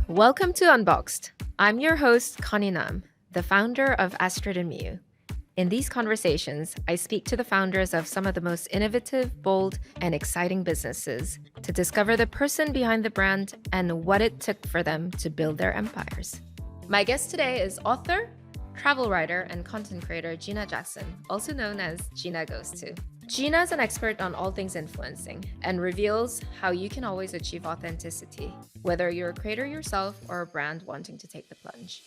Welcome to Unboxed. I'm your host, Connie Nam, the founder of Astrid and Miyu. In these conversations, I speak to the founders of some of the most innovative, bold, and exciting businesses to discover the person behind the brand and what it took for them to build their empires. My guest today is author, travel writer, and content creator Gina Jackson, also known as GinaGoesTo. Gina is an expert on all things influencing and reveals how you can always achieve authenticity, whether you're a creator yourself or a brand wanting to take the plunge.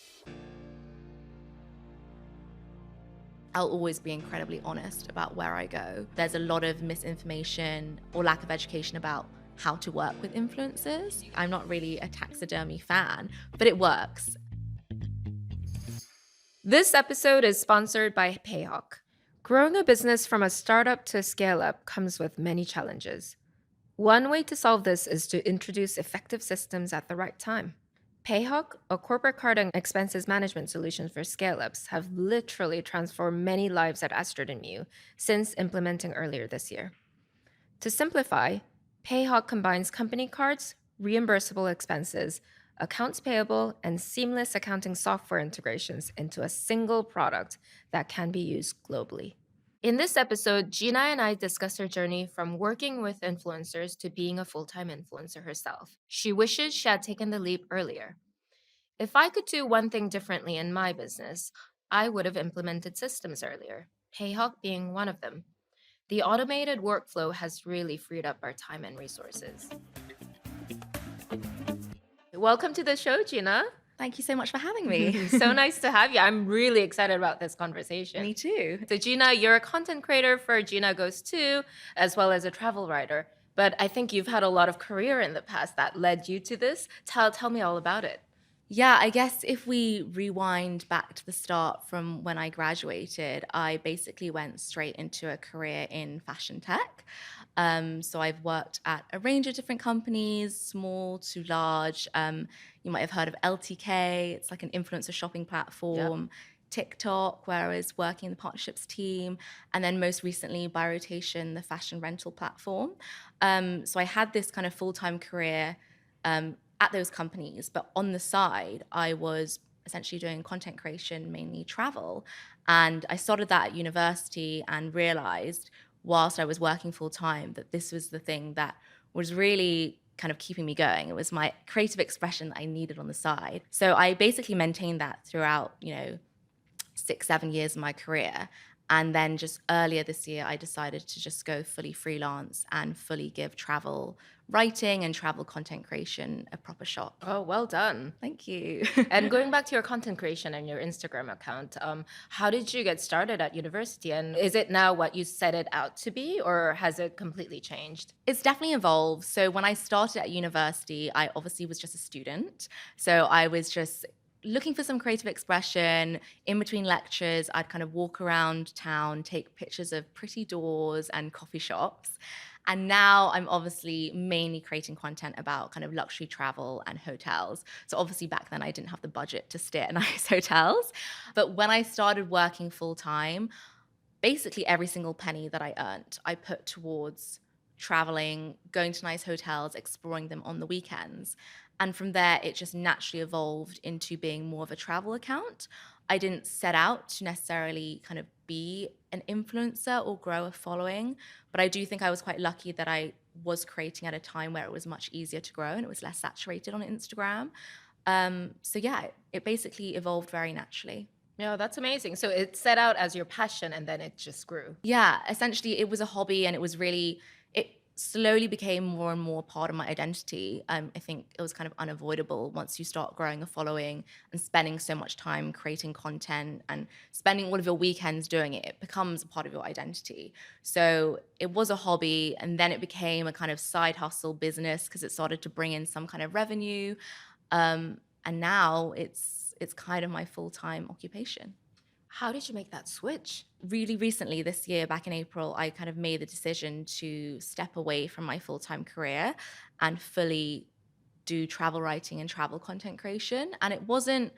I'll always be incredibly honest about where I go. There's a lot of misinformation or lack of education about how to work with influencers. I'm not really a taxidermy fan, but it works. This episode is sponsored by Payhawk. Growing a business from a startup to a scale-up comes with many challenges. One way to solve this is to introduce effective systems at the right time. Payhawk, a corporate card and expenses management solution for scale-ups, have literally transformed many lives at Astrid and Miyu since implementing earlier this year. To simplify, Payhawk combines company cards, reimbursable expenses, accounts payable, and seamless accounting software integrations into a single product that can be used globally. In this episode, Gina and I discuss her journey from working with influencers to being a full-time influencer herself. She wishes she had taken the leap earlier. If I could do one thing differently in my business, I would have implemented systems earlier, Payhawk being one of them. The automated workflow has really freed up our time and resources. Welcome to the show, Gina. Thank you so much for having me. So nice to have you. I'm really excited about this conversation. Me too. So Gina, you're a content creator for GinaGoesTo, as well as a travel writer. But I think you've had a lot of career in the past that led you to this. Tell me all about it. Yeah, I guess if we rewind back to the start from when I graduated, I basically went straight into a career in fashion tech. So I've worked at a range of different companies, small to large. You might have heard of LTK. It's like an influencer shopping platform. Yep. TikTok, where I was working in the partnerships team, and then most recently by rotation, the fashion rental platform. So I had this kind of full-time career at those companies, but on the side, I was essentially doing content creation, mainly travel. And I started that at university and realized whilst I was working full time that this was the thing that was really kind of keeping me going. It was my creative expression that I needed on the side. So I basically maintained that throughout, 6-7 years of my career. And then just earlier this year, I decided to just go fully freelance and fully give travel writing and travel content creation a proper shot. Oh, well done. Thank you. And going back to your content creation and your Instagram account, how did you get started at university? And is it now what you set it out to be, or has it completely changed? It's definitely evolved. So when I started at university, I obviously was just a student. So I was just looking for some creative expression. In between lectures, I'd kind of walk around town, take pictures of pretty doors and coffee shops. And now I'm obviously mainly creating content about kind of luxury travel and hotels. So obviously back then I didn't have the budget to stay at nice hotels. But when I started working full time, basically every single penny that I earned, I put towards traveling, going to nice hotels, exploring them on the weekends. And from there, it just naturally evolved into being more of a travel account. I didn't set out to necessarily kind of be an influencer or grow a following, but I do think I was quite lucky that I was creating at a time where it was much easier to grow and it was less saturated on Instagram. So yeah, it basically evolved very naturally. Yeah, that's amazing. So it set out as your passion and then it just grew. Yeah, essentially it was a hobby and it slowly became more and more part of my identity. I think it was kind of unavoidable once you start growing a following and spending so much time creating content and spending all of your weekends doing it. It becomes a part of your identity. So it was a hobby and then it became a kind of side hustle business because it started to bring in some kind of revenue. And now it's kind of my full-time occupation. How did you make that switch? Really recently, this year, back in April, I kind of made the decision to step away from my full-time career and fully do travel writing and travel content creation. And it wasn't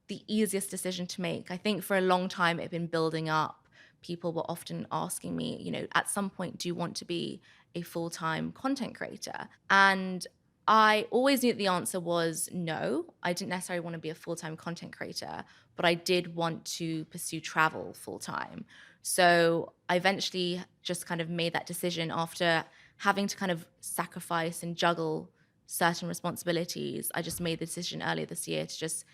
the easiest decision to make. I think for a long time, it had been building up. People were often asking me, at some point, do you want to be a full-time content creator? And I always knew that the answer was no. I didn't necessarily want to be a full-time content creator, but I did want to pursue travel full-time. So I eventually just kind of made that decision after having to kind of sacrifice and juggle certain responsibilities. I just made the decision earlier this year to just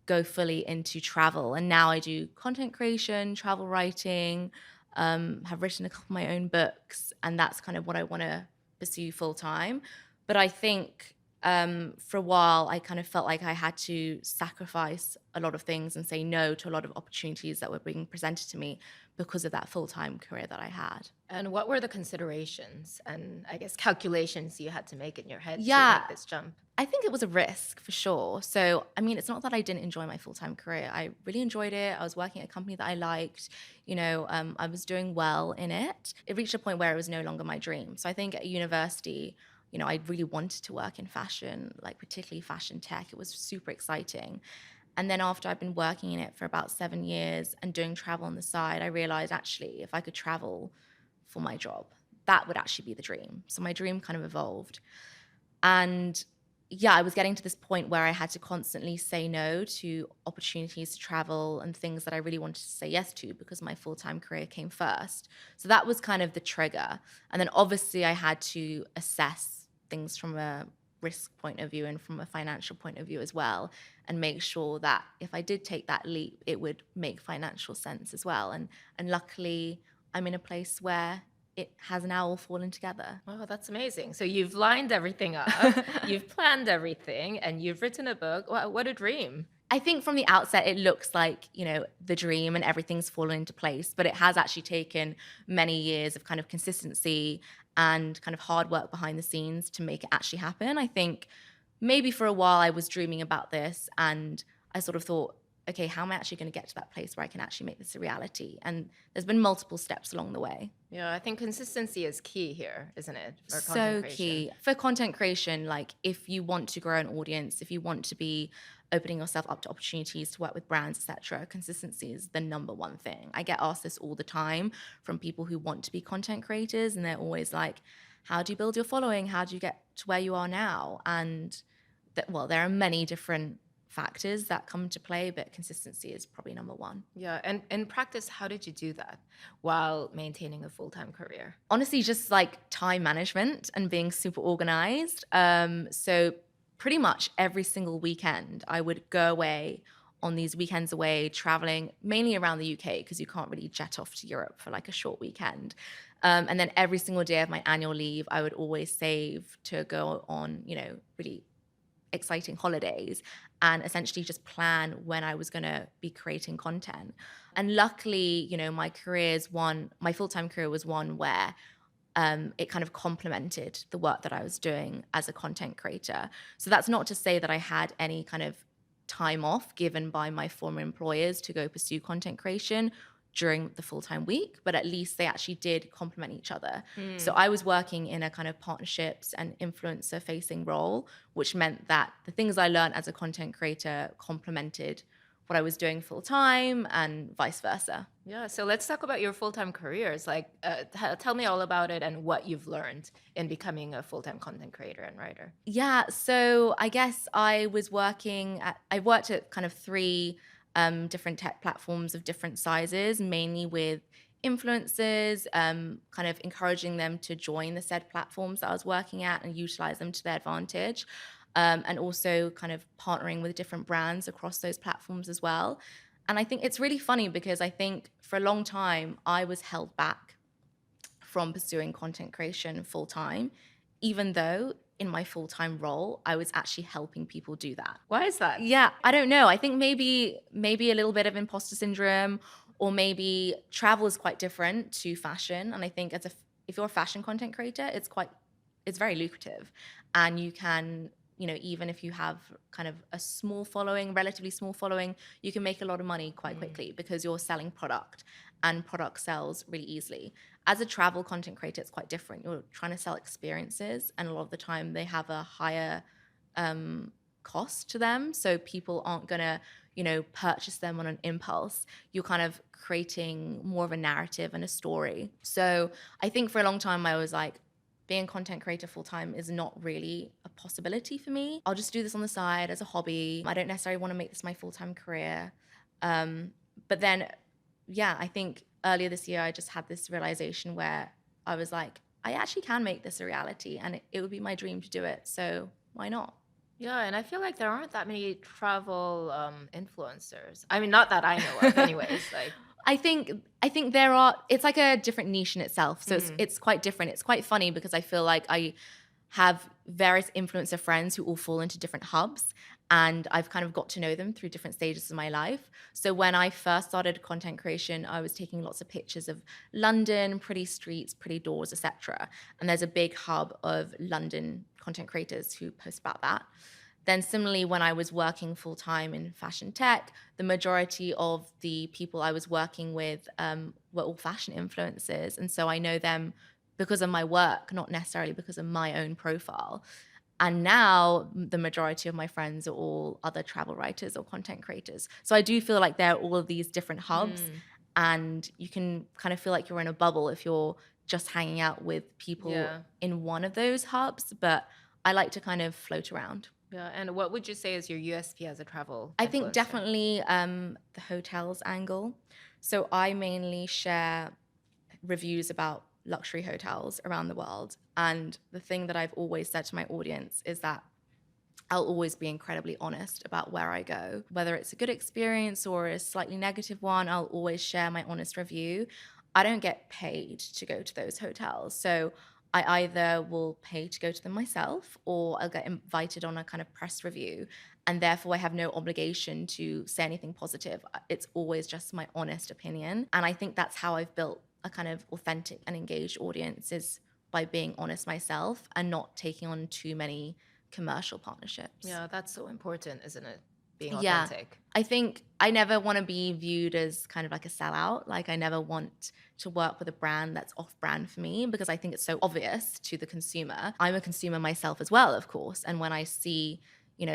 go fully into travel. And now I do content creation, travel writing, have written a couple of my own books, and that's kind of what I want to pursue full time. But I think for a while, I kind of felt like I had to sacrifice a lot of things and say no to a lot of opportunities that were being presented to me because of that full time career that I had. And what were the considerations and I guess calculations you had to make in your head to Yeah, make this jump? I think it was a risk for sure. So, I mean, it's not that I didn't enjoy my full time career. I really enjoyed it. I was working at a company that I liked. I was doing well in it. It reached a point where it was no longer my dream. So, I think at university, I really wanted to work in fashion, like particularly fashion tech. It was super exciting. And then after I've been working in it for about 7 years and doing travel on the side, I realized actually if I could travel for my job, that would actually be the dream. So my dream kind of evolved. And yeah, I was getting to this point where I had to constantly say no to opportunities to travel and things that I really wanted to say yes to because my full-time career came first. So that was kind of the trigger. And then obviously I had to assess things from a risk point of view and from a financial point of view as well, and make sure that if I did take that leap, it would make financial sense as well. And luckily I'm in a place where it has now all fallen together. Oh, that's amazing. So you've lined everything up, you've planned everything, and you've written a book. What a dream. I think from the outset, it looks like, the dream and everything's fallen into place, but it has actually taken many years of kind of consistency and kind of hard work behind the scenes to make it actually happen. I think maybe for a while I was dreaming about this and I sort of thought, okay, how am I actually going to get to that place where I can actually make this a reality? And there's been multiple steps along the way. Yeah, I think consistency is key here, isn't it? For content So creation. key for content creation. Like if you want to grow an audience, if you want to be opening yourself up to opportunities to work with brands, etc., consistency is the number one thing. I get asked this all the time from people who want to be content creators, and they're always like, how do you build your following? How do you get to where you are now? And there are many different factors that come into play, but consistency is probably number one. Yeah, and in practice, how did you do that while maintaining a full-time career? Honestly, just like time management and being super organized. So pretty much every single weekend, I would go away on these weekends away, traveling mainly around the UK because you can't really jet off to Europe for like a short weekend. And then every single day of my annual leave, I would always save to go on, really exciting holidays and essentially just plan when I was going to be creating content. And luckily, my full-time career was one where it kind of complemented the work that I was doing as a content creator. So that's not to say that I had any kind of time off given by my former employers to go pursue content creation during the full-time week, but at least they actually did complement each other. So I was working in a kind of partnerships and influencer facing role, which meant that the things I learned as a content creator complemented what I was doing full time and vice versa. Yeah, so let's talk about your full-time careers. Like, tell me all about it and what you've learned in becoming a full-time content creator and writer. Yeah, so I guess I worked at kind of three different tech platforms of different sizes, mainly with influencers, kind of encouraging them to join the said platforms that I was working at and utilize them to their advantage. And also kind of partnering with different brands across those platforms as well. And I think it's really funny because I think for a long time, I was held back from pursuing content creation full time, even though in my full time role, I was actually helping people do that. Why is that? Yeah, I don't know. I think maybe a little bit of imposter syndrome, or maybe travel is quite different to fashion. And I think if you're a fashion content creator, it's very lucrative, and you can, even if you have kind of a small following, relatively small following, you can make a lot of money quite quickly because you're selling product, and product sells really easily. As a travel content creator, it's quite different. You're trying to sell experiences, and a lot of the time they have a higher cost to them. So people aren't going to, purchase them on an impulse. You're kind of creating more of a narrative and a story. So I think for a long time I was like, being a content creator full time is not really a possibility for me. I'll just do this on the side as a hobby. I don't necessarily want to make this my full time career. Um, but then, yeah, I think earlier this year, I just had this realization where I was like, I actually can make this a reality and it would be my dream to do it. So why not? Yeah, and I feel like there aren't that many travel influencers. I mean, not that I know of, anyways. Like, I think there are, it's like a different niche in itself. So mhm. it's quite different. It's quite funny because I feel like I have various influencer friends who all fall into different hubs, and I've kind of got to know them through different stages of my life. So when I first started content creation, I was taking lots of pictures of London, pretty streets, pretty doors, etc. And there's a big hub of London content creators who post about that. Then similarly, when I was working full time in fashion tech, the majority of the people I was working with were all fashion influencers. And so I know them because of my work, not necessarily because of my own profile. And now the majority of my friends are all other travel writers or content creators. So I do feel like there are all of these different hubs, Mm, and you can kind of feel like you're in a bubble if you're just hanging out with people yeah. in one of those hubs. But I like to kind of float around. Yeah. And what would you say is your USP as a travel I think influencer? definitely the hotels angle. So I mainly share reviews about luxury hotels around the world. And the thing that I've always said to my audience is that I'll always be incredibly honest about where I go. Whether it's a good experience or a slightly negative one, I'll always share my honest review. I don't get paid to go to those hotels. So I either will pay to go to them myself or I'll get invited on a kind of press review. And therefore, I have no obligation to say anything positive. It's always just my honest opinion. And I think that's how I've built a kind of authentic and engaged audience, is by being honest myself and not taking on too many commercial partnerships. Yeah, that's so important, isn't it? Being Yeah. authentic. I think I never want to be viewed as kind of like a sellout. Like I never want to work with a brand that's off brand for me because I think it's so obvious to the consumer. I'm a consumer myself as well, of course. And when I see,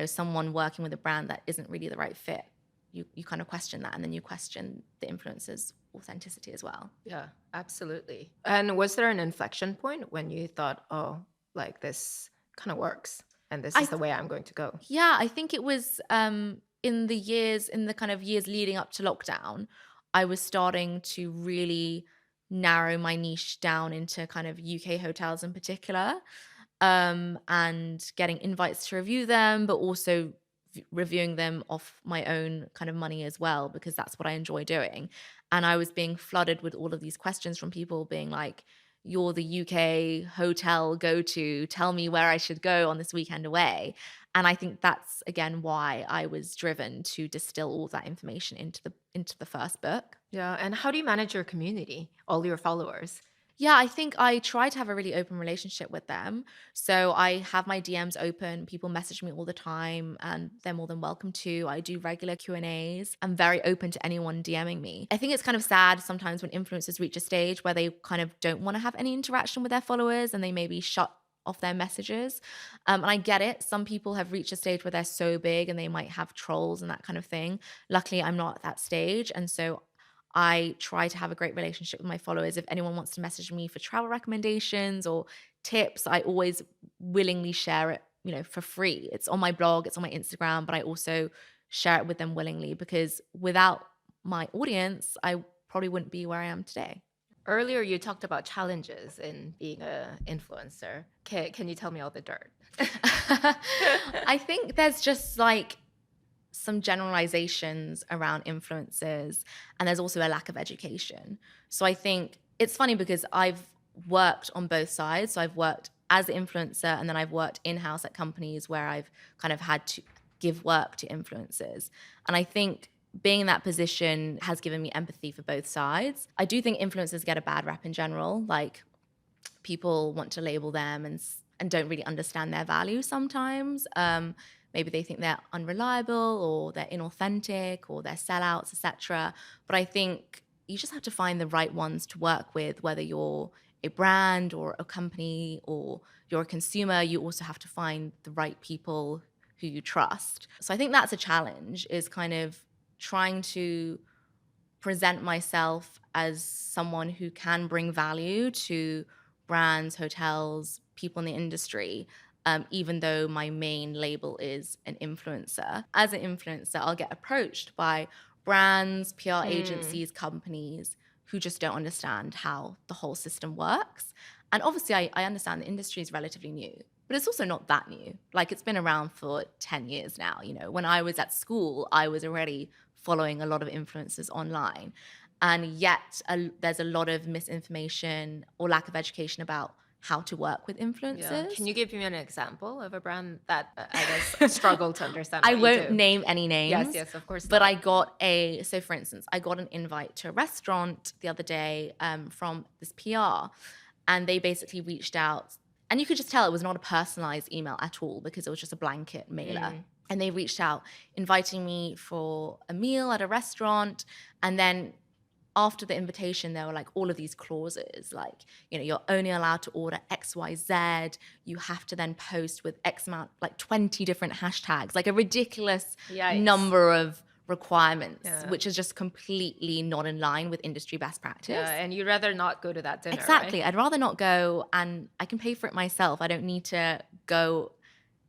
someone working with a brand that isn't really the right fit, you kind of question that, and then you question the influencer's authenticity as well. Yeah, absolutely. And was there an inflection point when you thought, oh, like this kind of works and this I is the way I'm going to go? Yeah, I think it was in the kind of years leading up to lockdown, I was starting to really narrow my niche down into kind of UK hotels in particular, and getting invites to review them, but also reviewing them off my own kind of money as well, because that's what I enjoy doing. And I was being flooded with all of these questions from people being like, "You're the UK hotel go to. Tell me where I should go on this weekend away." And I think that's again why I was driven to distill all that information into the first book. Yeah. And how do you manage your community, all your followers? Yeah, I think I try to have a really open relationship with them. So I have my DMs open. People message me all the time and they're more than welcome to. I do regular Q&As. I'm very open to anyone DMing me. I think it's kind of sad sometimes when influencers reach a stage where they kind of don't want to have any interaction with their followers and they maybe shut off their messages. And I get it. Some people have reached a stage where they're so big and they might have trolls and that kind of thing. Luckily, I'm not at that stage. And so I try to have a great relationship with my followers. If anyone wants to message me for travel recommendations or tips, I always willingly share it, for free. It's on my blog, it's on my Instagram, but I also share it with them willingly because without my audience, I probably wouldn't be where I am today. Earlier, you talked about challenges in being an influencer. Can you tell me all the dirt? I think there's just like some generalizations around influencers, and there's also a lack of education. So I think it's funny because I've worked on both sides. So I've worked as an influencer and then I've worked in-house at companies where I've kind of had to give work to influencers. And I think being in that position has given me empathy for both sides. I do think influencers get a bad rap in general. Like people want to label them and don't really understand their value sometimes. Maybe they think they're unreliable or they're inauthentic or they're sellouts, etc. But I think you just have to find the right ones to work with, whether you're a brand or a company or you're a consumer. You also have to find the right people who you trust. So I think that's a challenge, is kind of trying to present myself as someone who can bring value to brands, hotels, people in the industry, even though my main label is an influencer. As an influencer, I'll get approached by brands, PR Mm. agencies, companies who just don't understand how the whole system works. And obviously, I understand the industry is relatively new, but it's also not that new. Like, it's been around for 10 years now. You know, when I was at school, I was already following a lot of influencers online. And yet, there's a lot of misinformation or lack of education about how to work with Yeah. influencers. Can you give me an example of a brand that I guess struggle to understand I what you won't do? name any Yes, names, yes, of course but not. so for instance, I got an invite to a restaurant the other day from this PR, and they basically reached out, and you could just tell it was not a personalized email at all because it was just a blanket mailer. Mm. And they reached out, inviting me for a meal at a restaurant, and then after the invitation, there were like all of these clauses, like, you know, you're only allowed to order XYZ. You have to then post with X amount, like 20 different hashtags, like a ridiculous Yikes. number of requirements, Yeah. which is just completely not in line with industry best practice. Yeah, and you'd rather not go to that dinner, Exactly. right? I'd rather not go, and I can pay for it myself. I don't need to go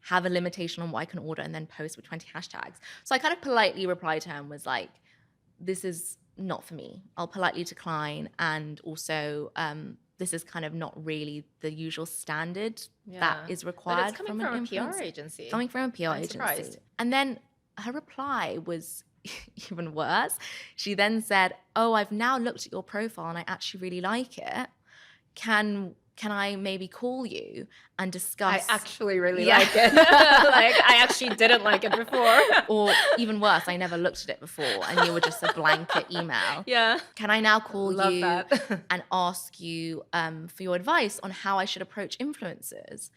have a limitation on what I can order and then post with 20 hashtags. So I kind of politely replied to her and was like, this is not for me. I'll politely decline. And also, this is kind of not really the usual standard that Yeah. is But it's required coming from an from a PR influencer. agency. Coming from a PR I'm agency. surprised. And then her reply was even worse. She then said, "Oh, I've now looked at your profile and I actually really like it. Can I maybe call you and discuss?" I actually really Yeah. like it. Like, I actually didn't like it before. Or even worse, I never looked at it before and you were just a blanket email. Yeah. Can I now call Love you that. and ask you for your advice on how I should approach influencers?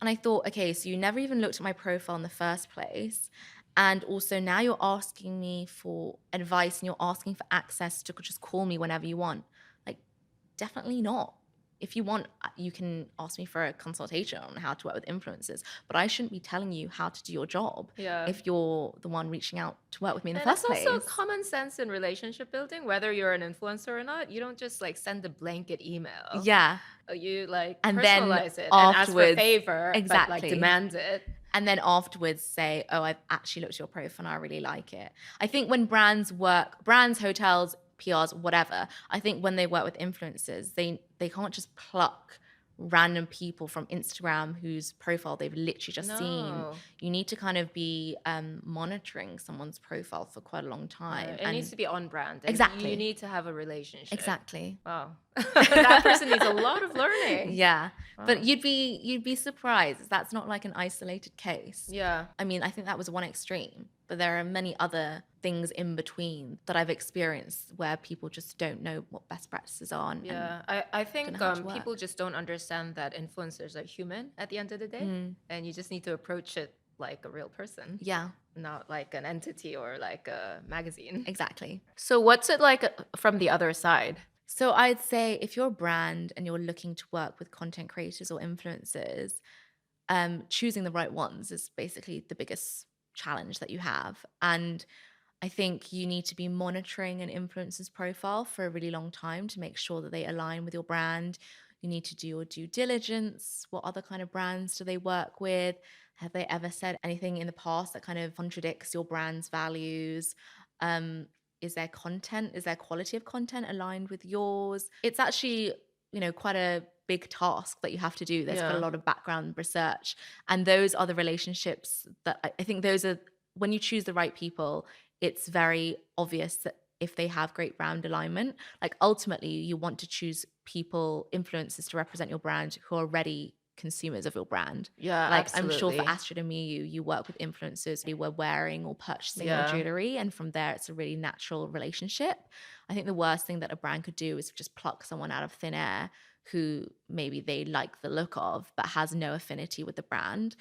And I thought, okay, so you never even looked at my profile in the first place. And also now you're asking me for advice and you're asking for access to just call me whenever you want. Like, definitely not. If you want, you can ask me for a consultation on how to work with influencers, but I shouldn't be telling you how to do your job Yeah. if you're the one reaching out to work with me in the And first that's also place. common sense in relationship building, whether you're an influencer or not. You don't just like send a blanket email. Yeah. You like And then personalize it and ask for a afterwards, favor, but like exactly. demand it. And then afterwards say, oh, I've actually looked at your profile and I really like it. I think when brands, hotels, PRs, whatever, I think when they work with influencers, they can't just pluck random people from Instagram whose profile they've literally just seen. No. You need to kind of be monitoring someone's profile for quite a long time. It needs to be on brand. And Exactly. You need to have a relationship. Exactly. Wow. That person needs a lot of learning. Yeah. Wow. But you'd be surprised. That's not like an isolated case. Yeah. I mean, I think that was one extreme, but there are many other things in between that I've experienced where people just don't know what best practices are. Yeah, I think know how to people work. just don't understand that influencers are human at the end of the day, and you just need to approach it like a real person, Yeah, not like an entity or like a magazine. exactly. So what's it like from the other side? So I'd say if you're a brand and you're looking to work with content creators or influencers, choosing the right ones is basically the biggest challenge that you have. And I think you need to be monitoring an influencer's profile for a really long time to make sure that they align with your brand. You need to do your due diligence. What other kind of brands do they work with? Have they ever said anything in the past that kind of contradicts your brand's values? Is their quality of content aligned with yours? It's actually, quite a big task that you have to do. There's quite a lot of background research. And those are the relationships that I think when you choose the right people, it's very obvious that if they have great brand alignment, like ultimately you want to choose people, influencers to represent your brand who are already consumers of your brand. Yeah, Like absolutely. I'm sure for Astrid and Miyu, you work with influencers who were wearing or purchasing your jewelry, and from there it's a really natural relationship. I think the worst thing that a brand could do is just pluck someone out of thin air who maybe they like the look of but has no affinity with the brand.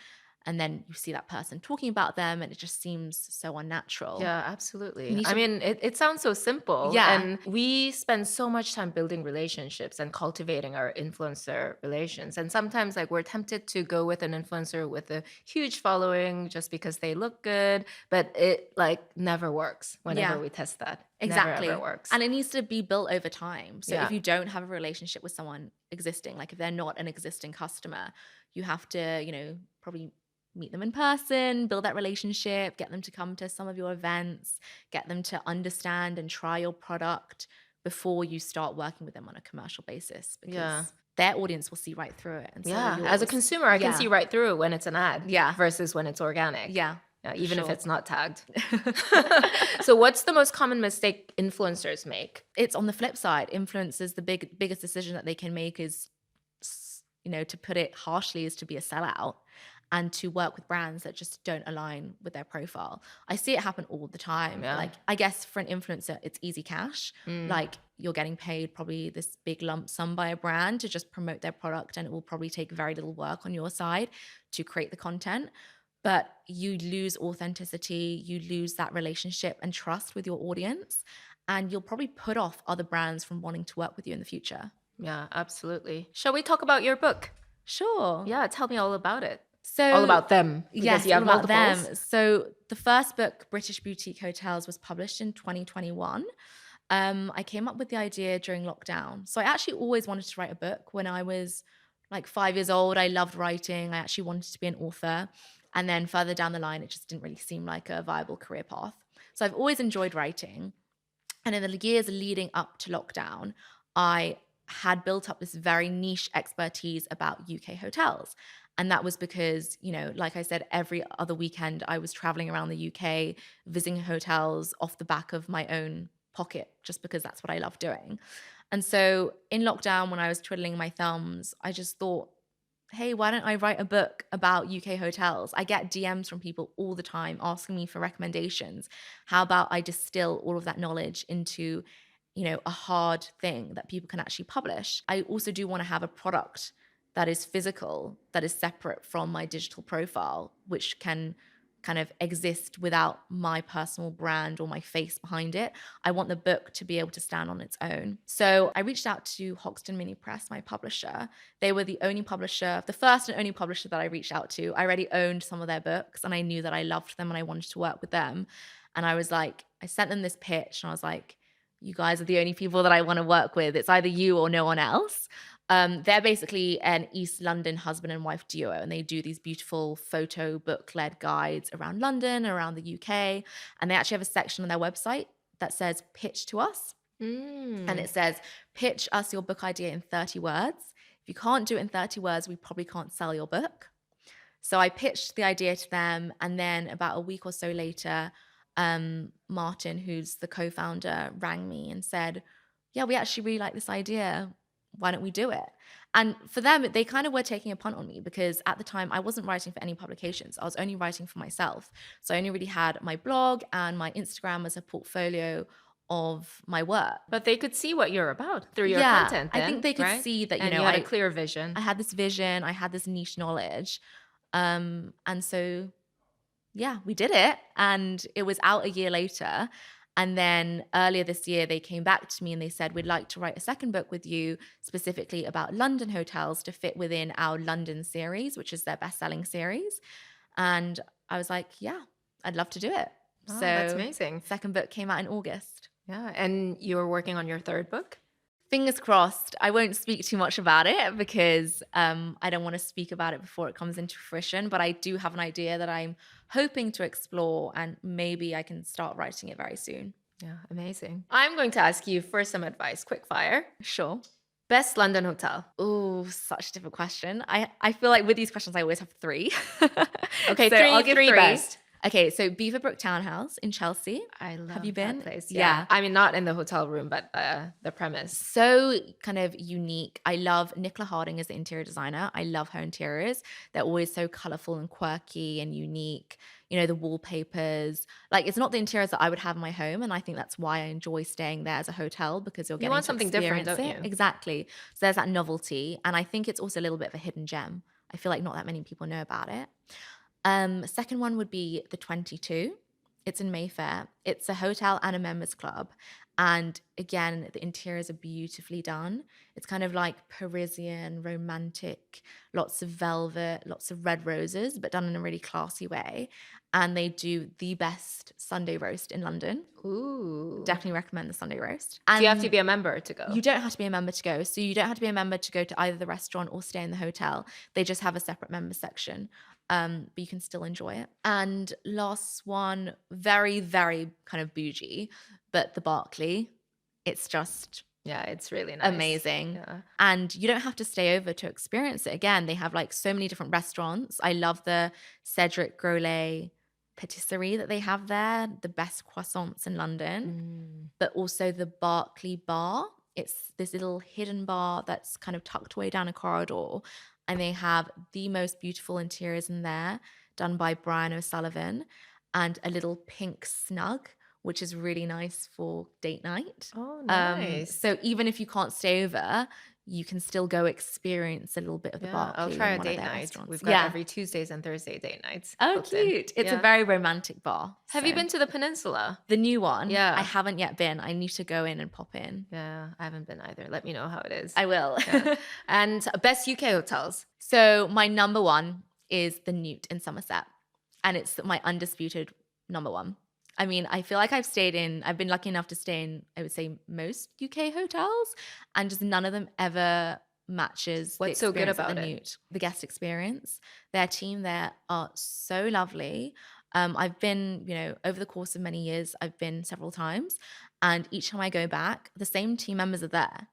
And then you see that person talking about them and it just seems so unnatural. Yeah, absolutely. need I to- mean, it sounds so simple. Yeah. And we spend so much time building relationships and cultivating our influencer relations. And sometimes, like, we're tempted to go with an influencer with a huge following just because they look good, but it, like, never works whenever Yeah. we test that. never ever Exactly. works. And it needs to be built over time. So if Yeah. you don't have a relationship with someone existing, like if they're not an existing customer, you have to, probably meet them in person, build that relationship, get them to come to some of your events, get them to understand and try your product before you start working with them on a commercial basis, Yeah. because their audience will see right through it. And so Yeah. As a yours, consumer, I can see yeah, right through it when it's an ad yeah, versus when it's organic. yeah, Yeah, for even if sure. it's not tagged. So what's the most common mistake influencers make? It's on the flip side. Influencers, the biggest decision that they can make is, to put it harshly, is to be a sellout and to work with brands that just don't align with their profile. I see it happen all the time. Yeah. Like, I guess for an influencer, it's easy cash. Mm. Like, you're getting paid probably this big lump sum by a brand to just promote their product, and it will probably take very little work on your side to create the content. But you lose authenticity, you lose that relationship and trust with your audience, and you'll probably put off other brands from wanting to work with you in the future. Yeah, absolutely. Shall we talk about your book? Sure. Yeah, tell me all about it. All So, about them, because yes, you all have about multiples. them. So, the first book, British Boutique Hotels, was published in 2021. I came up with the idea during lockdown. So, I actually always wanted to write a book when I was like 5 years old. I loved writing. I actually wanted to be an author. And then further down the line, it just didn't really seem like a viable career path. So, I've always enjoyed writing. And in the years leading up to lockdown, I had built up this very niche expertise about UK hotels. And that was because, like I said, every other weekend I was traveling around the UK, visiting hotels off the back of my own pocket, just because that's what I love doing. And so in lockdown, when I was twiddling my thumbs, I just thought, hey, why don't I write a book about UK hotels? I get DMs from people all the time asking me for recommendations. How about I distill all of that knowledge into, a hard thing that people can actually publish? I also do want to have a product that is physical, that is separate from my digital profile, which can kind of exist without my personal brand or my face behind it. I want the book to be able to stand on its own. So I reached out to Hoxton Mini Press, my publisher. They were the only publisher, the first and only publisher that I reached out to. I already owned some of their books and I knew that I loved them and I wanted to work with them. And I sent them this pitch and I was like, you guys are the only people that I want to work with. It's either you or no one else. They're basically an East London husband and wife duo, and they do these beautiful photo book-led guides around London, around the UK. And they actually have a section on their website that says pitch to us. And it says, pitch us your book idea in 30 words. If you can't do it in 30 words, we probably can't sell your book. So I pitched the idea to them. And then about a week or so later, Martin, who's the co-founder, rang me and said, yeah, we actually really like this idea. Why don't we do it? And for them, they kind of were taking a punt on me because at the time I wasn't writing for any publications. I was only writing for myself. So I only really had my blog and my Instagram as a portfolio of my work. But they could see what you're about through your Yeah, content I then, think they could right? see that, And you had a clear vision. I had this vision, I had this niche knowledge. And so, yeah, we did it. And it was out a year later. And then earlier this year, they came back to me and they said, we'd like to write a second book with you, specifically about London hotels to fit within our London series, which is their best-selling series. And I was like, yeah, I'd love to do it. Oh, So that's amazing. second book came out in August. Yeah. And you were working on your third book? Fingers crossed. I won't speak too much about it because I don't want to speak about it before it comes into fruition. But I do have an idea that I'm hoping to explore, and maybe I can start writing it very soon. Yeah, amazing. I'm going to ask you for some advice, quick fire. Sure. Best London hotel. Oh, such a different question. I feel like with these questions, I always have three. Okay, So I'll give three three. best. Okay, so Beaverbrook Townhouse in Chelsea. I love Have you been? that place. Yeah. I mean, not in the hotel room, but the premise. So kind of unique. I love Nicola Harding as the interior designer. I love her interiors. They're always so colorful and quirky and unique. The wallpapers. Like, it's not the interiors that I would have in my home, and I think that's why I enjoy staying there as a hotel, because you're You getting want to something different, experience don't it. you? Exactly. So there's that novelty, and I think it's also a little bit of a hidden gem. I feel like not that many people know about it. Second one would be the 22. It's in Mayfair. It's a hotel and a members club. And again, the interiors are beautifully done. It's kind of like Parisian, romantic, lots of velvet, lots of red roses, but done in a really classy way. And they do the best Sunday roast in London. Ooh. Definitely recommend the Sunday roast. Do you have to And be a member to go? you don't have to be a member to go. So you don't have to be a member to go to either the restaurant or stay in the hotel. They just have a separate member section. But you can still enjoy it. And last one, very, very kind of bougie, but the Barclay. It's just Yeah, it's really nice. amazing. Yeah. And you don't have to stay over to experience it. Again, they have like so many different restaurants. I love the Cedric Grolet patisserie that they have there, the best croissants in London, but also the Barclay Bar. It's this little hidden bar that's kind of tucked away down a corridor. And they have the most beautiful interiors in there, done by Brian O'Sullivan, and a little pink snug, which is really nice for date night. Oh, nice. So even if you can't stay over, you can still go experience a little bit of the Yeah, Barclay I'll try in a one of date their night. restaurants. We've got every Tuesdays and Thursday date nights. Oh, booked in. cute. It's a Yeah. very romantic bar. Have you so. been to the Peninsula? The new one? Yeah. I haven't yet been. I need to go in and pop in. Yeah, I haven't been either. Let me know how it is. I will. Yeah. And best UK hotels? So my number one is the Newt in Somerset. And it's my undisputed number one. I mean, I feel like I've been lucky enough to stay in, I would say, most UK hotels, and just none of them ever matches What's the so good experience at about the it? Newt. The guest experience. Their team there are so lovely. I've been, over the course of many years, I've been several times, and each time I go back, the same team members are there,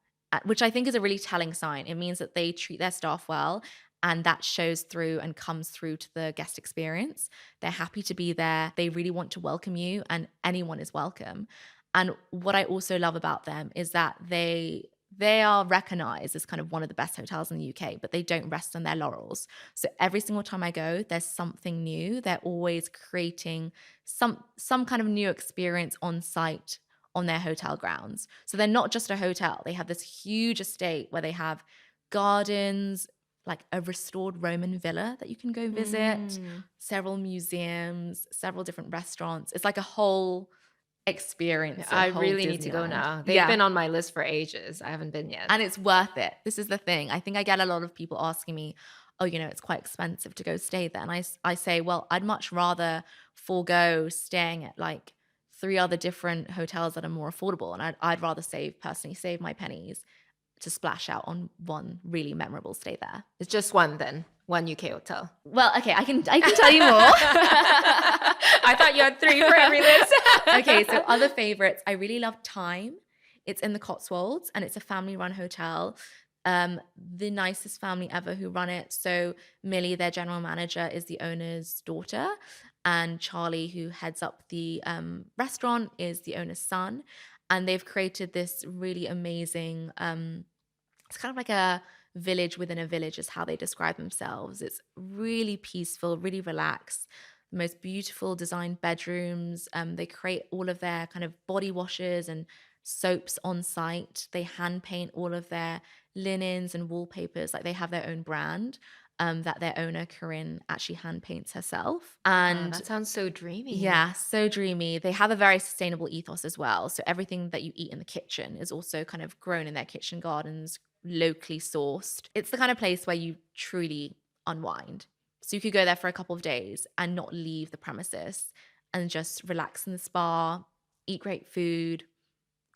which I think is a really telling sign. It means that they treat their staff well, and that shows through and comes through to the guest experience. They're happy to be there. They really want to welcome you, and anyone is welcome. And what I also love about them is that they are recognized as kind of one of the best hotels in the UK, but they don't rest on their laurels. So every single time I go, there's something new. They're always creating some kind of new experience on site on their hotel grounds. So they're not just a hotel. They have this huge estate where they have gardens, like a restored Roman villa that you can go visit, several museums, several different restaurants. It's like a whole experience. I really need to go now. They've been on my list for ages. I haven't been yet. And it's worth it. This is the thing. I think I get a lot of people asking me, oh, it's quite expensive to go stay there. And I say, well, I'd much rather forego staying at like 3 other different hotels that are more affordable. And I'd rather personally save my pennies to splash out on one really memorable stay there. It's just one then, one UK hotel. Well, okay, I can tell you more. I thought you had 3 for every list. Okay, so other favorites. I really love Time. It's in the Cotswolds, and it's a family-run hotel. The nicest family ever who run it. So Millie, their general manager, is the owner's daughter, and Charlie, who heads up the restaurant, is the owner's son. And they've created this really amazing, it's kind of like a village within a village is how they describe themselves. It's really peaceful, really relaxed. The most beautiful designed bedrooms. They create all of their kind of body washes and soaps on site. They hand paint all of their linens and wallpapers. Like they have their own brand that their owner, Corinne, actually hand paints herself. And that sounds so dreamy. yeah, so dreamy. They have a very sustainable ethos as well. So everything that you eat in the kitchen is also kind of grown in their kitchen gardens, locally sourced. It's the kind of place where you truly unwind. So you could go there for a couple of days and not leave the premises and just relax in the spa, eat great food,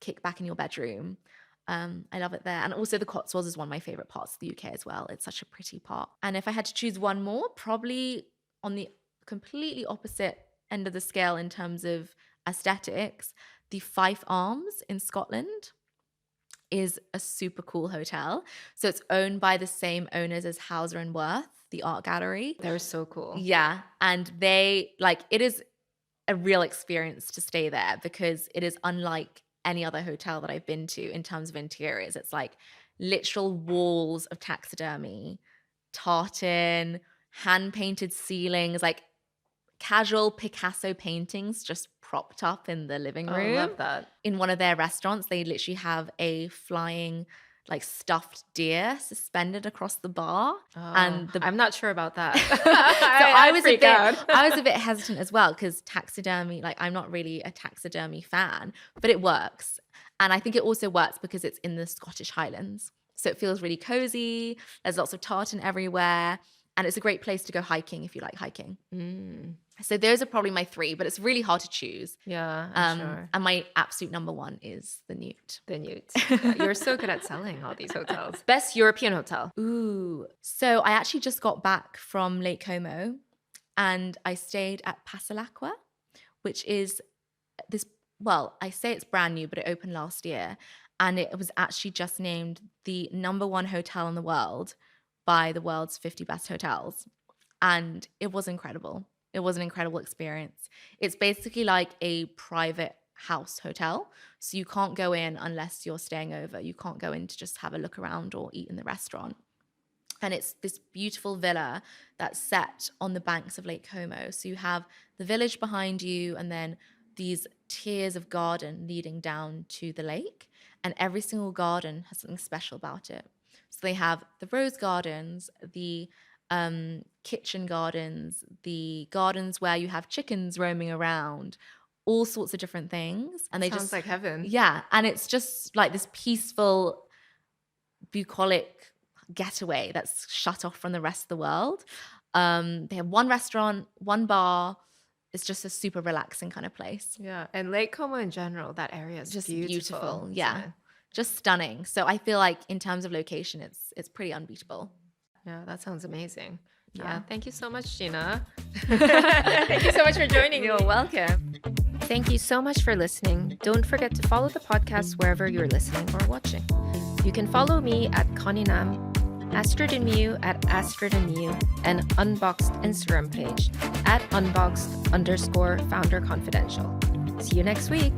kick back in your bedroom. I love it there. And also the Cotswolds is one of my favorite parts of the UK as well. It's such a pretty part. And if I had to choose one more, probably on the completely opposite end of the scale in terms of aesthetics, the Fife Arms in Scotland is a super cool hotel. So it's owned by the same owners as Hauser and Wirth, the art gallery. They're so cool. Yeah. And it is a real experience to stay there because it is unlike any other hotel that I've been to in terms of interiors. It's like literal walls of taxidermy, tartan, hand-painted ceilings, like casual Picasso paintings just propped up in the living room. I love that. In one of their restaurants, they literally have a flying like stuffed deer suspended across the bar. Oh, And I'm not sure about that. so I'd freak out. I was a bit hesitant as well, because taxidermy, like I'm not really a taxidermy fan, but it works. And I think it also works because it's in the Scottish Highlands. So it feels really cozy. There's lots of tartan everywhere. And it's a great place to go hiking if you like hiking. So those are probably my 3, but it's really hard to choose. Yeah, I'm sure. And my absolute number 1 is the Newt. The Newt. Yeah, you're so good at selling all these hotels. Best European hotel. Ooh. So I actually just got back from Lake Como and I stayed at Pasalacqua, which is this, well, I say it's brand new, but it opened last year. And it was actually just named the number 1 hotel in the world by the world's 50 best hotels. And it was incredible. It was an incredible experience. It's basically like a private house hotel. So you can't go in unless you're staying over. You can't go in to just have a look around or eat in the restaurant. And it's this beautiful villa that's set on the banks of Lake Como. So you have the village behind you and then these tiers of garden leading down to the lake. And every single garden has something special about it. So they have the rose gardens, the kitchen gardens, the gardens where you have chickens roaming around, all sorts of different things. And they Sounds just like heaven. Yeah, and it's just like this peaceful, bucolic getaway that's shut off from the rest of the world. They have 1 restaurant, 1 bar. It's just a super relaxing kind of place. Yeah, and Lake Como in general, that area is Just beautiful. beautiful. Yeah, just stunning. So I feel like in terms of location, it's pretty unbeatable. Yeah, that sounds amazing. Yeah. Thank you so much, Gina. Thank you so much for joining me. You're welcome. Thank you so much for listening. Don't forget to follow the podcast wherever you're listening or watching. You can follow me at Connie Nam, Astrid and Miyu at Astrid and Miyu, and Unboxed Instagram page at unboxed_founder confidential. See you next week.